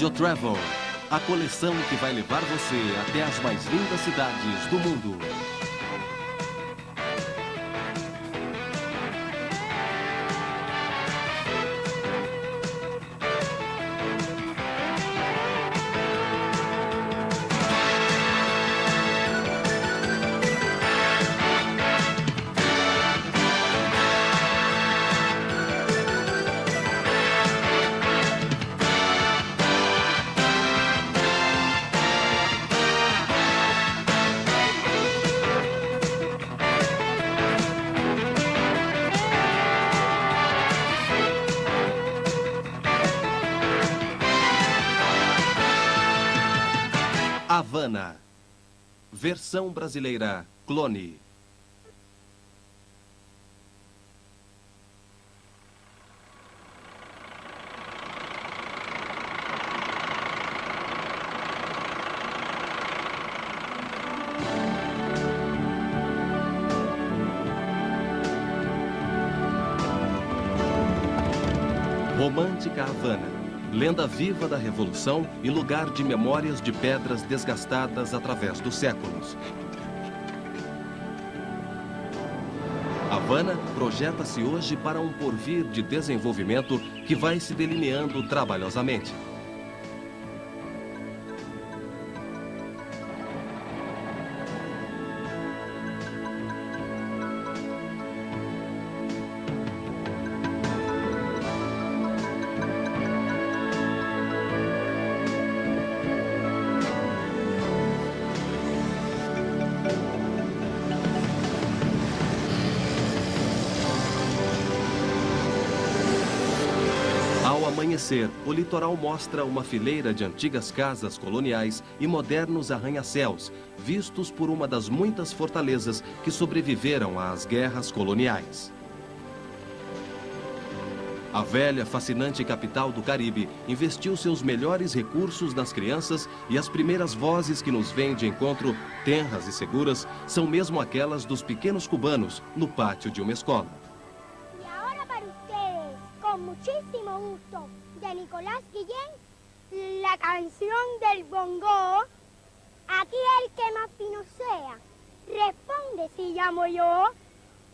Video Travel, a coleção que vai levar você até as mais lindas cidades do mundo. Havana, versão brasileira, Clone. Romântica Havana. Lenda viva da Revolução e lugar de memórias de pedras desgastadas através dos séculos. Havana projeta-se hoje para um porvir de desenvolvimento que vai se delineando trabalhosamente. Ao amanhecer, o litoral mostra uma fileira de antigas casas coloniais e modernos arranha-céus, vistos por uma das muitas fortalezas que sobreviveram às guerras coloniais. A velha, fascinante capital do Caribe investiu seus melhores recursos nas crianças e as primeiras vozes que nos vêm de encontro, tenras e seguras, são mesmo aquelas dos pequenos cubanos no pátio de uma escola. Con muchísimo gusto, de Nicolás Guillén, la canción del bongo. Aquí el que más fino sea, responde si llamo yo.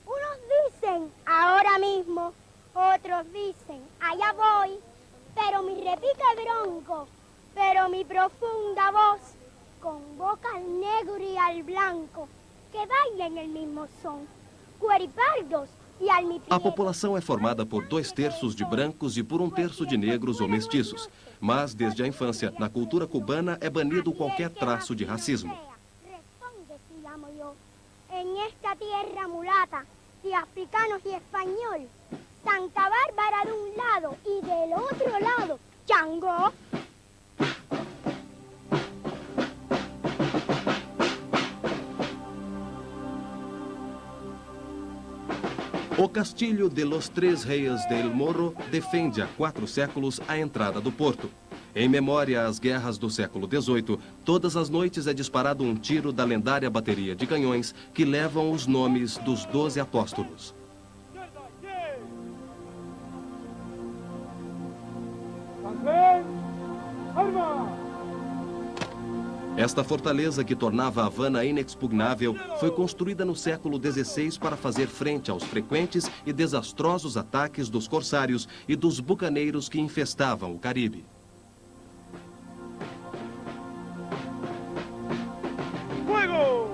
Unos dicen ahora mismo, otros dicen allá voy, pero mi repique bronco, pero mi profunda voz convoca al negro y al blanco que bailen el mismo son, cueripardos. A população é formada por 2/3 de brancos e por 1/3 de negros ou mestiços. Mas, desde a infância, na cultura cubana é banido qualquer traço de racismo. Em esta tierra mulata de africanos e espanhol, Santa Bárbara de um lado e del outro lado, Changó. O Castilho de los Tres Reyes del Morro defende há 4 séculos a entrada do porto. Em memória às guerras do século XVIII, todas as noites é disparado um tiro da lendária bateria de canhões que levam os nomes dos 12 apóstolos. Esta fortaleza, que tornava Havana inexpugnável, foi construída no século XVI para fazer frente aos frequentes e desastrosos ataques dos corsários e dos bucaneiros que infestavam o Caribe. ¡Fuego!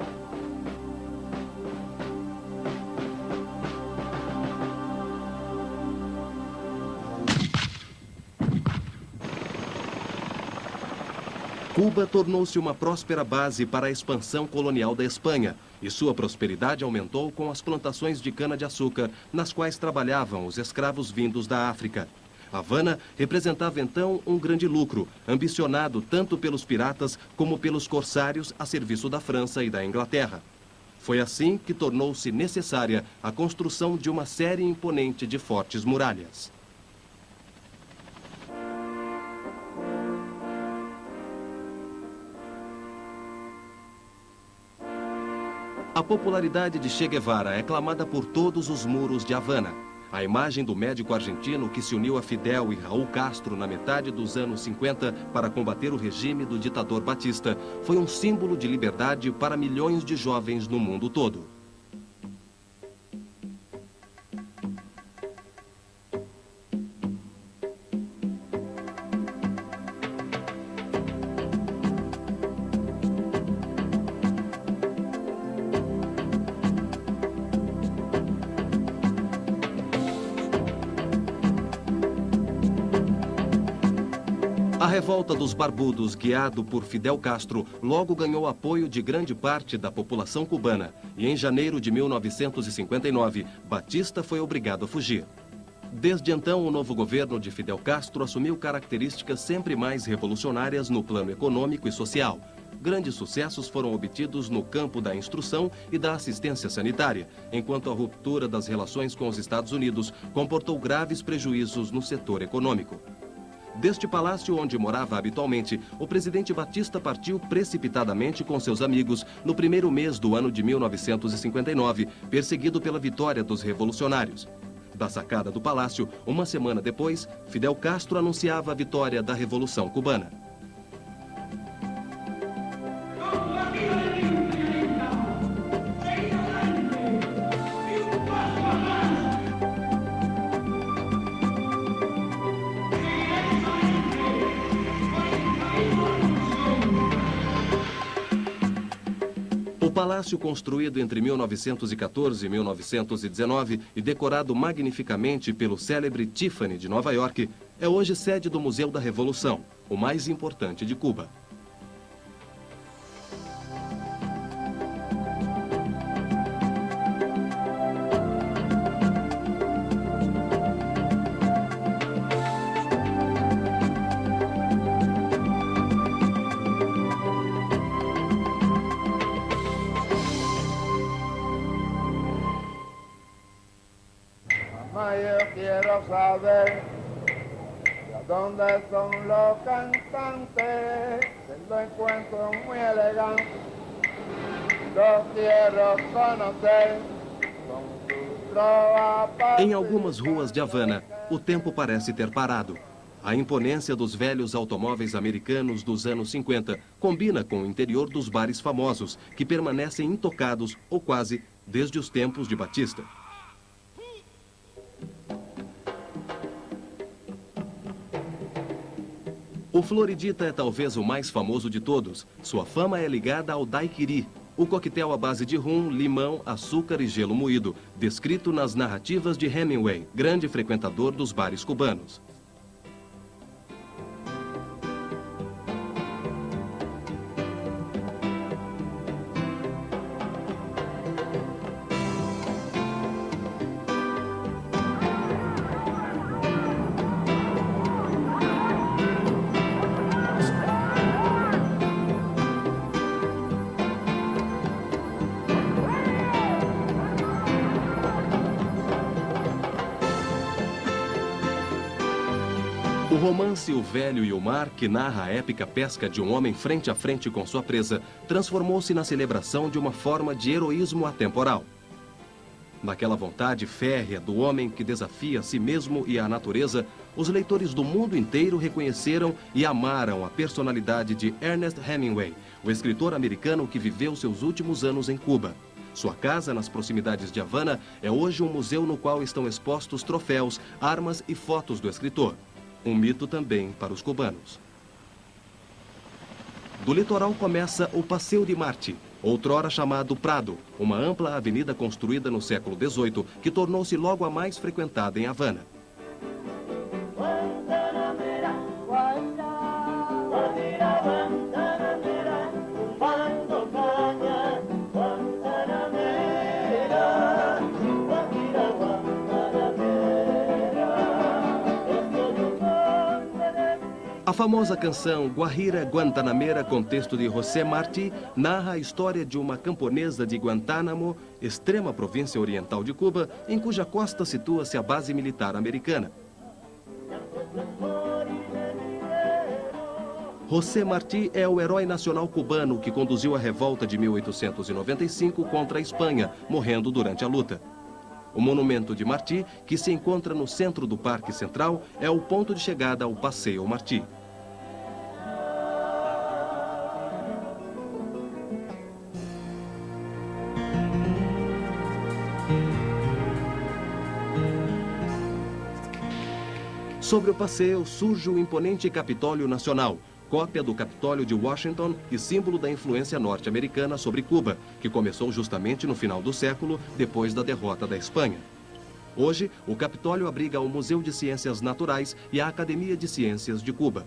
Cuba tornou-se uma próspera base para a expansão colonial da Espanha, e sua prosperidade aumentou com as plantações de cana-de-açúcar, nas quais trabalhavam os escravos vindos da África. Havana representava então um grande lucro, ambicionado tanto pelos piratas como pelos corsários a serviço da França e da Inglaterra. Foi assim que tornou-se necessária a construção de uma série imponente de fortes muralhas. A popularidade de Che Guevara é clamada por todos os muros de Havana. A imagem do médico argentino que se uniu a Fidel e Raul Castro na metade dos anos 50 para combater o regime do ditador Batista foi um símbolo de liberdade para milhões de jovens no mundo todo. A revolta dos barbudos, guiado por Fidel Castro, logo ganhou apoio de grande parte da população cubana. E em janeiro de 1959, Batista foi obrigado a fugir. Desde então, o novo governo de Fidel Castro assumiu características sempre mais revolucionárias no plano econômico e social. Grandes sucessos foram obtidos no campo da instrução e da assistência sanitária, enquanto a ruptura das relações com os Estados Unidos comportou graves prejuízos no setor econômico. Deste palácio onde morava habitualmente, o presidente Batista partiu precipitadamente com seus amigos no primeiro mês do ano de 1959, perseguido pela vitória dos revolucionários. Da sacada do palácio, uma semana depois, Fidel Castro anunciava a vitória da Revolução Cubana. O palácio, construído entre 1914 e 1919 e decorado magnificamente pelo célebre Tiffany de Nova York, é hoje sede do Museu da Revolução, o mais importante de Cuba. Yo quiero saber de dónde son los cantantes, lo encuentro muy elegante, los quiero conocer con su trova. Em algumas ruas de Havana, o tempo parece ter parado. A imponência dos velhos automóveis americanos dos anos 50 combina com o interior dos bares famosos, que permanecem intocados, ou quase, desde os tempos de Batista. O Floridita é talvez o mais famoso de todos. Sua fama é ligada ao daiquiri, o coquetel à base de rum, limão, açúcar e gelo moído, descrito nas narrativas de Hemingway, grande frequentador dos bares cubanos. O romance O Velho e o Mar, que narra a épica pesca de um homem frente a frente com sua presa, transformou-se na celebração de uma forma de heroísmo atemporal. Naquela vontade férrea do homem que desafia a si mesmo e a natureza, os leitores do mundo inteiro reconheceram e amaram a personalidade de Ernest Hemingway, o escritor americano que viveu seus últimos anos em Cuba. Sua casa, nas proximidades de Havana, é hoje um museu no qual estão expostos troféus, armas e fotos do escritor. Um mito também para os cubanos. Do litoral começa o Passeio de Marte, outrora chamado Prado, uma ampla avenida construída no século XVIII que tornou-se logo a mais frequentada em Havana. A famosa canção Guajira Guantanamera, com texto de José Martí, narra a história de uma camponesa de Guantánamo, extrema província oriental de Cuba, em cuja costa situa-se a base militar americana. José Martí é o herói nacional cubano que conduziu a revolta de 1895 contra a Espanha, morrendo durante a luta. O monumento de Martí, que se encontra no centro do Parque Central, é o ponto de chegada ao Passeio Martí. Sobre o passeio surge o imponente Capitólio Nacional, cópia do Capitólio de Washington e símbolo da influência norte-americana sobre Cuba, que começou justamente no final do século, depois da derrota da Espanha. Hoje, o Capitólio abriga o Museu de Ciências Naturais e a Academia de Ciências de Cuba.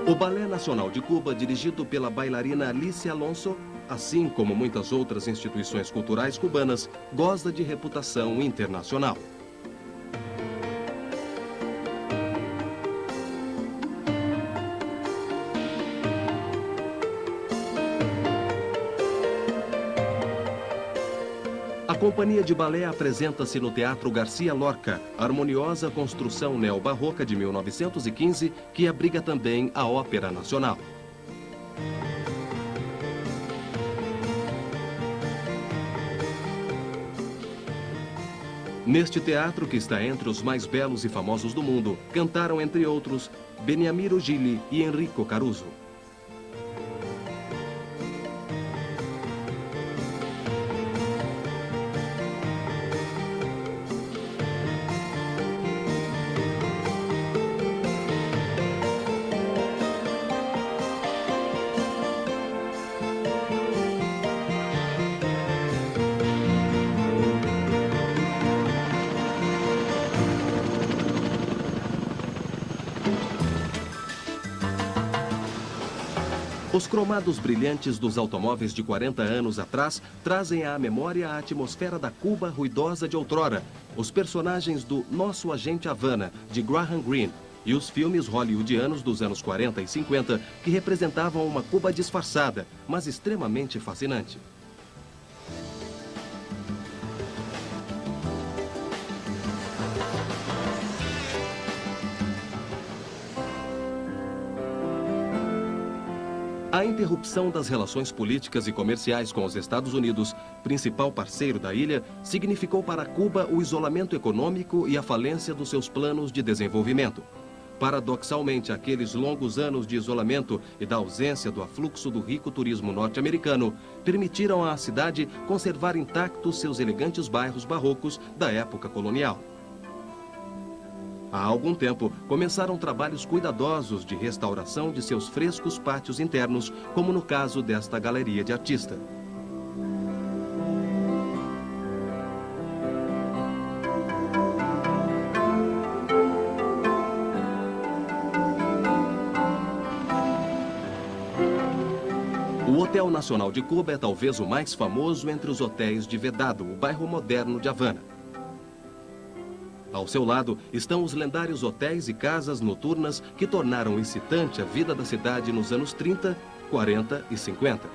O Balé Nacional de Cuba, dirigido pela bailarina Alicia Alonso, assim como muitas outras instituições culturais cubanas, goza de reputação internacional. A companhia de balé apresenta-se no Teatro Garcia Lorca, harmoniosa construção neobarroca de 1915, que abriga também a Ópera Nacional. Neste teatro, que está entre os mais belos e famosos do mundo, cantaram, entre outros, Beniamino Gili e Enrico Caruso. Os cromados brilhantes dos automóveis de 40 anos atrás trazem à memória a atmosfera da Cuba ruidosa de outrora, os personagens do Nosso Agente Havana, de Graham Greene, e os filmes hollywoodianos dos anos 40 e 50, que representavam uma Cuba disfarçada, mas extremamente fascinante. A interrupção das relações políticas e comerciais com os Estados Unidos, principal parceiro da ilha, significou para Cuba o isolamento econômico e a falência dos seus planos de desenvolvimento. Paradoxalmente, aqueles longos anos de isolamento e da ausência do afluxo do rico turismo norte-americano permitiram à cidade conservar intactos seus elegantes bairros barrocos da época colonial. Há algum tempo, começaram trabalhos cuidadosos de restauração de seus frescos pátios internos, como no caso desta galeria de artista. O Hotel Nacional de Cuba é talvez o mais famoso entre os hotéis de Vedado, o bairro moderno de Havana. Ao seu lado estão os lendários hotéis e casas noturnas que tornaram excitante a vida da cidade nos anos 30, 40 e 50.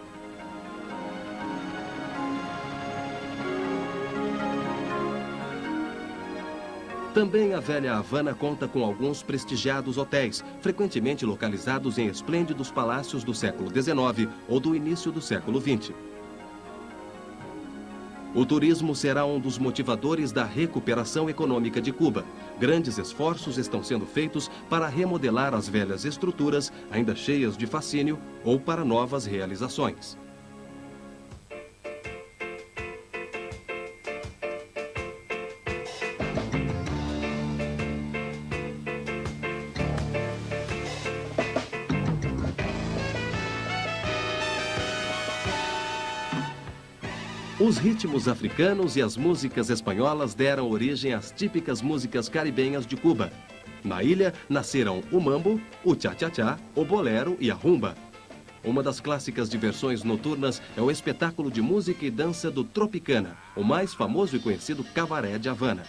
Também a velha Havana conta com alguns prestigiados hotéis, frequentemente localizados em esplêndidos palácios do século XIX ou do início do século XX. O turismo será um dos motivadores da recuperação econômica de Cuba. Grandes esforços estão sendo feitos para remodelar as velhas estruturas, ainda cheias de fascínio, ou para novas realizações. Os ritmos africanos e as músicas espanholas deram origem às típicas músicas caribenhas de Cuba. Na ilha, nasceram o mambo, o cha-cha-cha, o bolero e a rumba. Uma das clássicas diversões noturnas é o espetáculo de música e dança do Tropicana, o mais famoso e conhecido cabaré de Havana.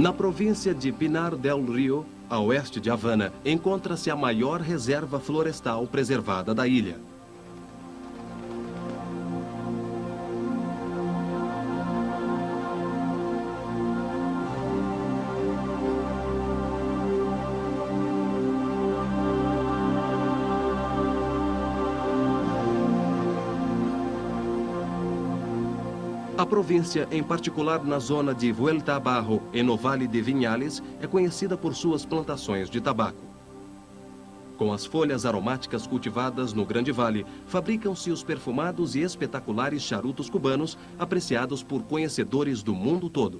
Na província de Pinar del Rio, a oeste de Havana, encontra-se a maior reserva florestal preservada da ilha. A província, em particular na zona de Vuelta a Barro e no Vale de Vinhales, é conhecida por suas plantações de tabaco. Com as folhas aromáticas cultivadas no Grande Vale, fabricam-se os perfumados e espetaculares charutos cubanos, apreciados por conhecedores do mundo todo.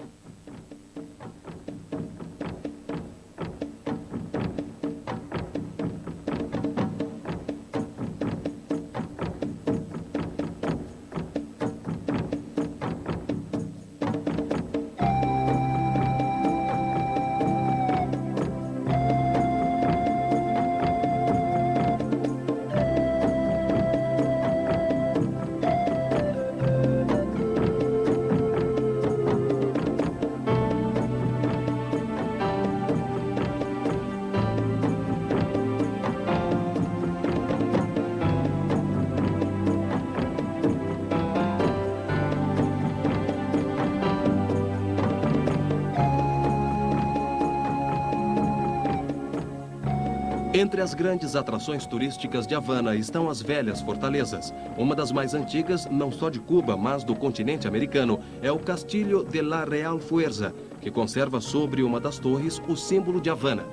Entre as grandes atrações turísticas de Havana estão as velhas fortalezas. Uma das mais antigas, não só de Cuba, mas do continente americano, é o Castillo de la Real Fuerza, que conserva sobre uma das torres o símbolo de Havana,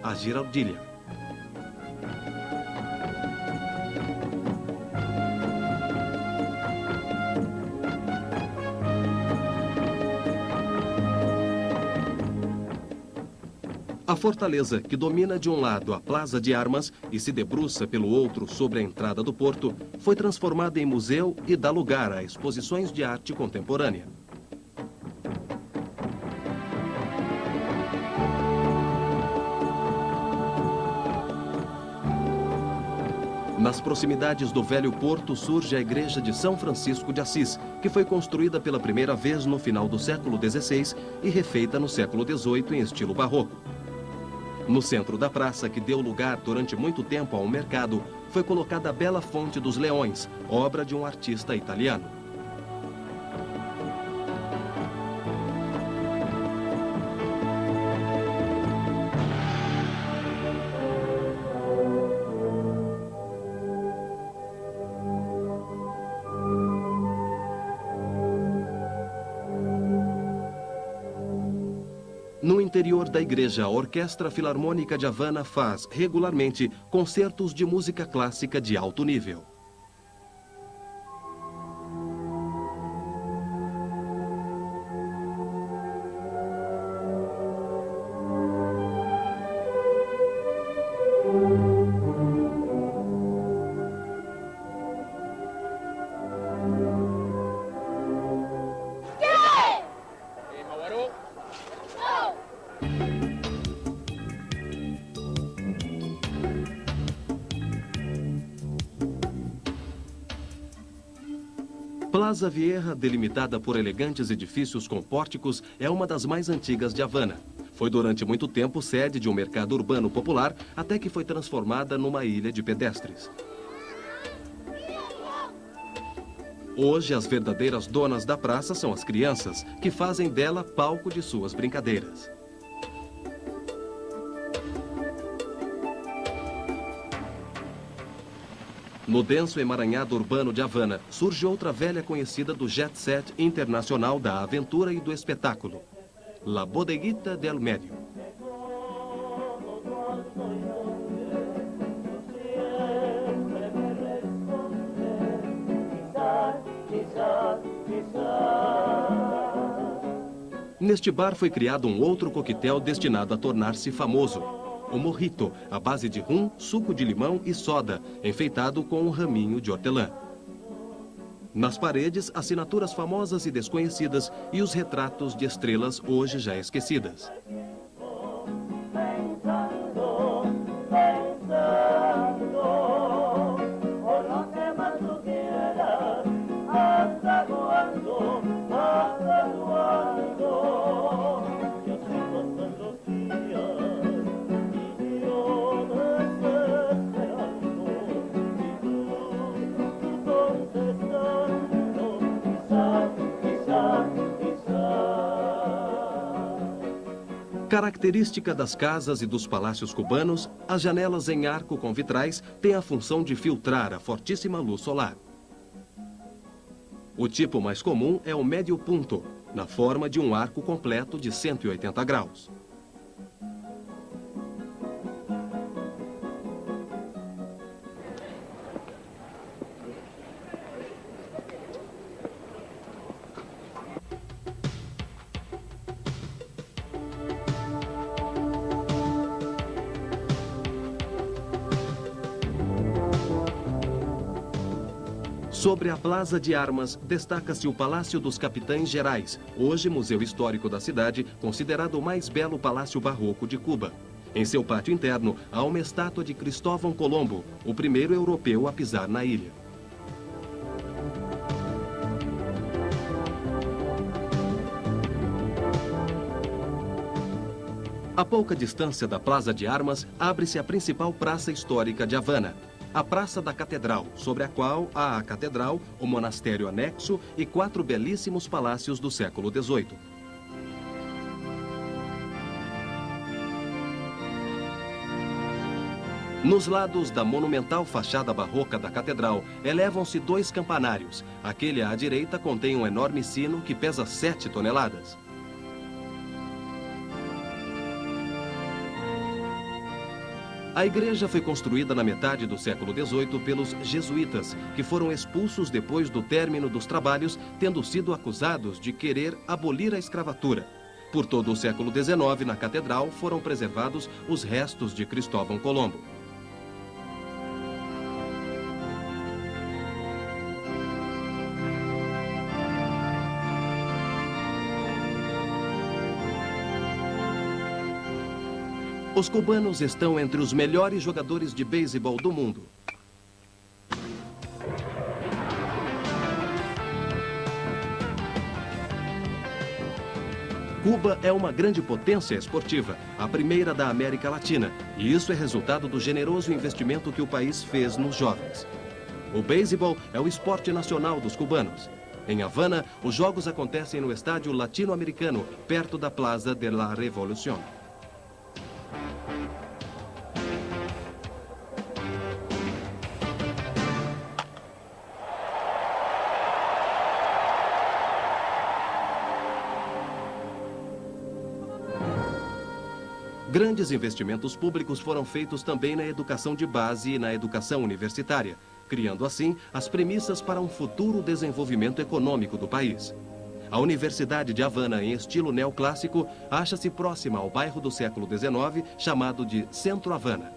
a giraldilha. A fortaleza, que domina de um lado a Plaza de Armas e se debruça pelo outro sobre a entrada do porto, foi transformada em museu e dá lugar a exposições de arte contemporânea. Nas proximidades do velho porto surge a igreja de São Francisco de Assis, que foi construída pela primeira vez no final do século XVI e refeita no século XVIII em estilo barroco. No centro da praça, que deu lugar durante muito tempo a um mercado, foi colocada a bela Fonte dos Leões, obra de um artista italiano. No interior da igreja, a Orquestra Filarmônica de Havana faz, regularmente, concertos de música clássica de alto nível. Plaza Vieja, delimitada por elegantes edifícios com pórticos, é uma das mais antigas de Havana. Foi durante muito tempo sede de um mercado urbano popular, até que foi transformada numa ilha de pedestres. Hoje, as verdadeiras donas da praça são as crianças, que fazem dela palco de suas brincadeiras. No denso emaranhado urbano de Havana, surge outra velha conhecida do jet set internacional da aventura e do espetáculo, La Bodeguita del Medio. Neste bar foi criado um outro coquetel destinado a tornar-se famoso, o mojito, à base de rum, suco de limão e soda, enfeitado com um raminho de hortelã. Nas paredes, assinaturas famosas e desconhecidas e os retratos de estrelas hoje já esquecidas. Característica das casas e dos palácios cubanos, as janelas em arco com vitrais têm a função de filtrar a fortíssima luz solar. O tipo mais comum é o médio punto, na forma de um arco completo de 180 graus. Sobre a Plaza de Armas, destaca-se o Palácio dos Capitães Gerais, hoje Museu Histórico da cidade, considerado o mais belo palácio barroco de Cuba. Em seu pátio interno, há uma estátua de Cristóvão Colombo, o primeiro europeu a pisar na ilha. A pouca distância da Plaza de Armas, abre-se a principal praça histórica de Havana, a Praça da Catedral, sobre a qual há a catedral, o monastério anexo e 4 belíssimos palácios do século XVIII. Nos lados da monumental fachada barroca da catedral, elevam-se 2 campanários. Aquele à direita contém um enorme sino que pesa 7 toneladas. A igreja foi construída na metade do século XVIII pelos jesuítas, que foram expulsos depois do término dos trabalhos, tendo sido acusados de querer abolir a escravatura. Por todo o século XIX, na catedral, foram preservados os restos de Cristóvão Colombo. Os cubanos estão entre os melhores jogadores de beisebol do mundo. Cuba é uma grande potência esportiva, a primeira da América Latina, e isso é resultado do generoso investimento que o país fez nos jovens. O beisebol é o esporte nacional dos cubanos. Em Havana, os jogos acontecem no estádio latino-americano, perto da Plaza de la Revolución. Grandes investimentos públicos foram feitos também na educação de base e na educação universitária, criando assim as premissas para um futuro desenvolvimento econômico do país. A Universidade de Havana, em estilo neoclássico, acha-se próxima ao bairro do século XIX, chamado de Centro Havana.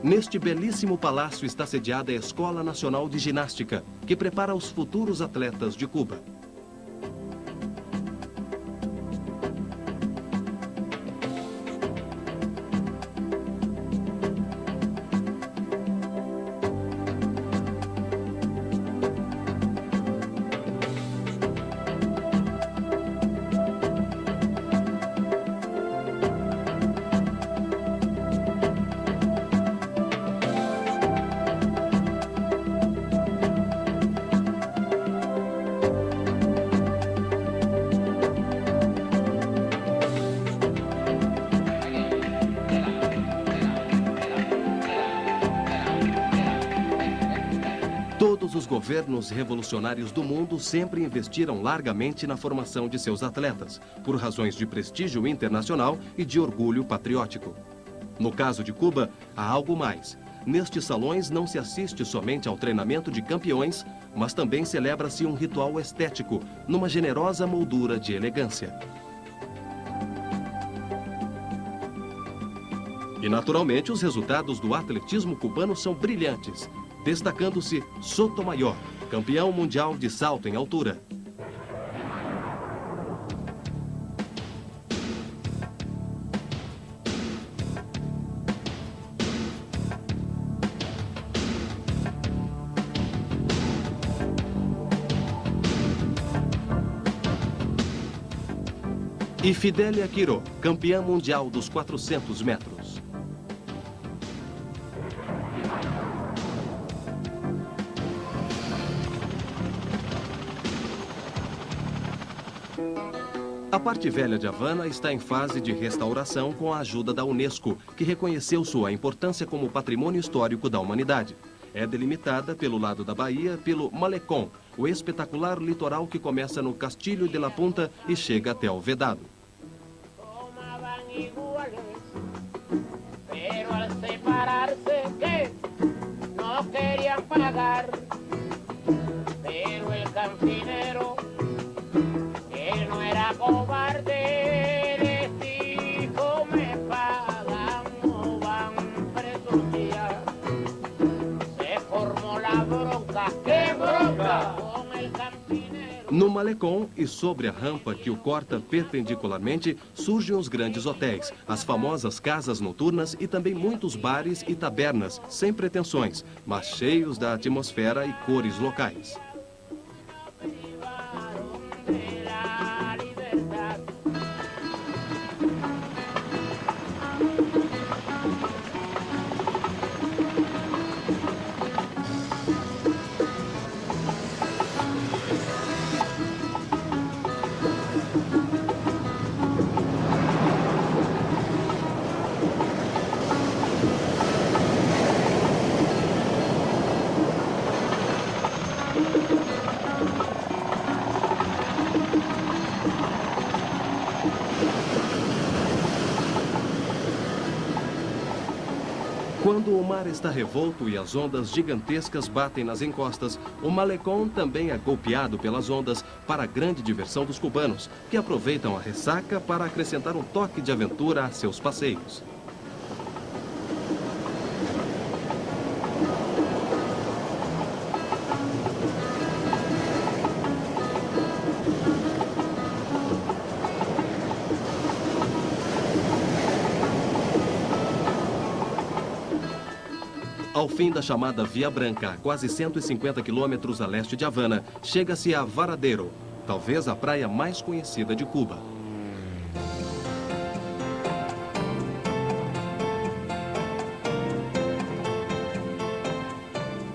Neste belíssimo palácio está sediada a Escola Nacional de Ginástica, que prepara os futuros atletas de Cuba. Todos os governos revolucionários do mundo sempre investiram largamente na formação de seus atletas, por razões de prestígio internacional e de orgulho patriótico. No caso de Cuba, há algo mais. Nestes salões não se assiste somente ao treinamento de campeões, mas também celebra-se um ritual estético, numa generosa moldura de elegância. E, naturalmente, os resultados do atletismo cubano são brilhantes, destacando-se Sotomayor, campeão mundial de salto em altura. E Fidelia Quiro, campeã mundial dos 400 metros. parte velha de Havana está em fase de restauração com a ajuda da Unesco, que reconheceu sua importância como patrimônio histórico da humanidade. É delimitada pelo lado da Bahia pelo Malecón, o espetacular litoral que começa no Castilho de la Punta e chega até o Vedado. No Malecón e sobre a rampa que o corta perpendicularmente, surgem os grandes hotéis, as famosas casas noturnas e também muitos bares e tabernas, sem pretensões, mas cheios da atmosfera e cores locais. Quando o mar está revolto e as ondas gigantescas batem nas encostas, o Malecón também é golpeado pelas ondas para a grande diversão dos cubanos, que aproveitam a ressaca para acrescentar um toque de aventura a seus passeios. Ao fim da chamada Via Branca, a quase 150 quilômetros a leste de Havana, chega-se a Varadero, talvez a praia mais conhecida de Cuba.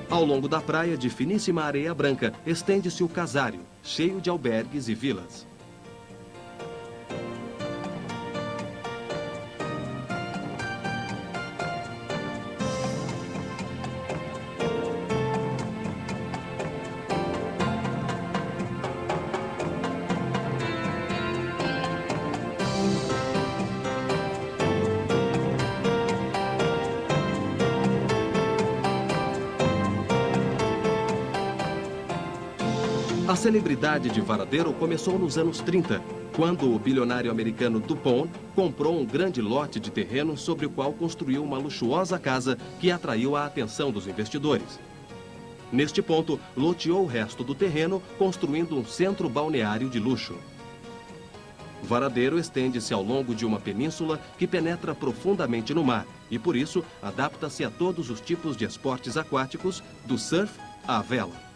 Ao longo da praia de finíssima areia branca, estende-se o casário, cheio de albergues e vilas. A celebridade de Varadero começou nos anos 30, quando o bilionário americano DuPont comprou um grande lote de terreno sobre o qual construiu uma luxuosa casa que atraiu a atenção dos investidores. Neste ponto, loteou o resto do terreno, construindo um centro balneário de luxo. Varadero estende-se ao longo de uma península que penetra profundamente no mar e, por isso, adapta-se a todos os tipos de esportes aquáticos, do surf à vela.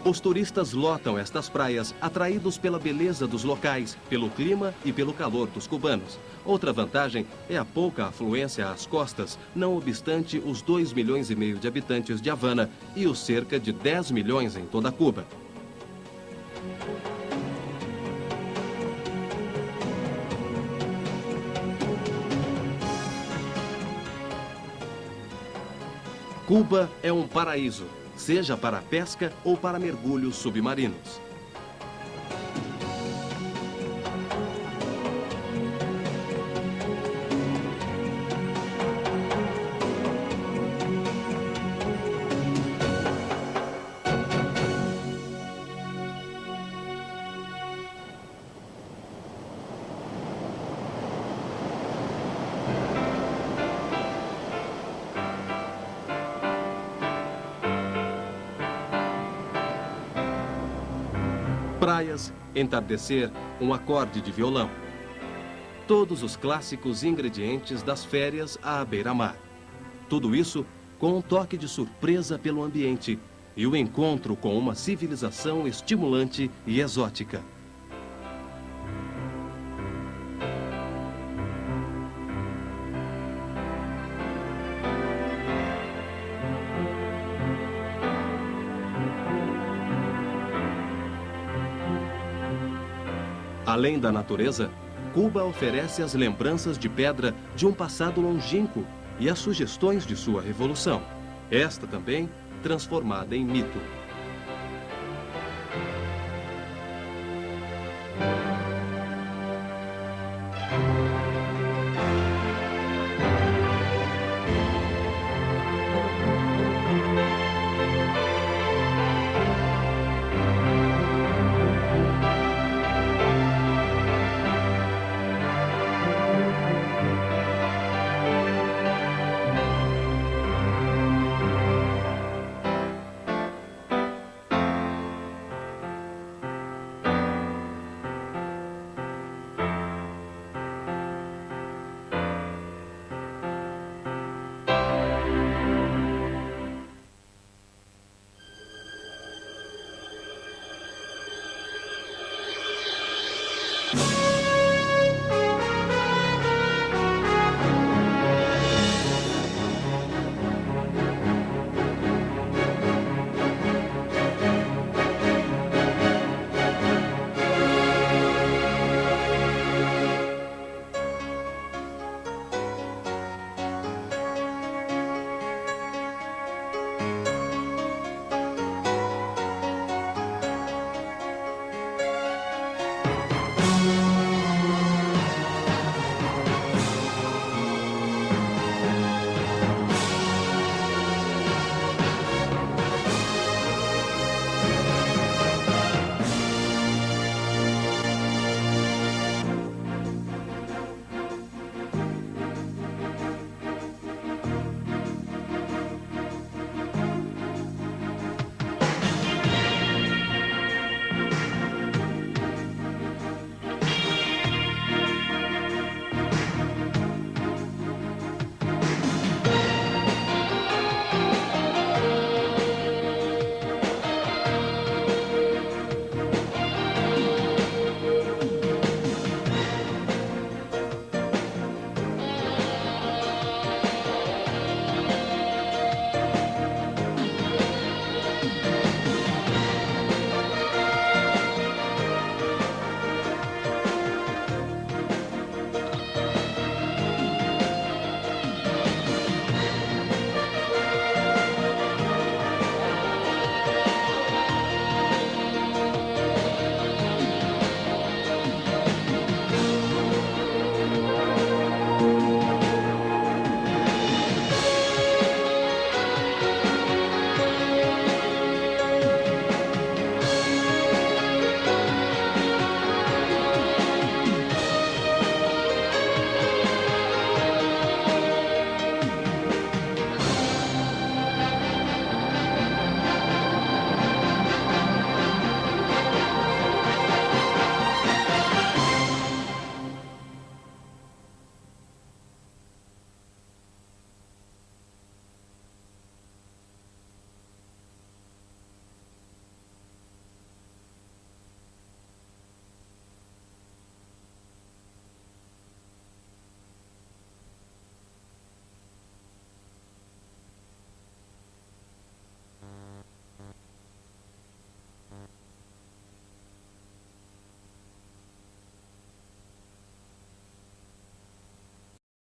Os turistas lotam estas praias, atraídos pela beleza dos locais, pelo clima e pelo calor dos cubanos. Outra vantagem é a pouca afluência às costas, não obstante os 2,5 milhões de habitantes de Havana e os cerca de 10 milhões em toda Cuba. Cuba é um paraíso, seja para pesca ou para mergulhos submarinos. Praias, entardecer, um acorde de violão. Todos os clássicos ingredientes das férias à beira-mar. Tudo isso com um toque de surpresa pelo ambiente e o encontro com uma civilização estimulante e exótica. Além da natureza, Cuba oferece as lembranças de pedra de um passado longínquo e as sugestões de sua revolução. Esta também transformada em mito.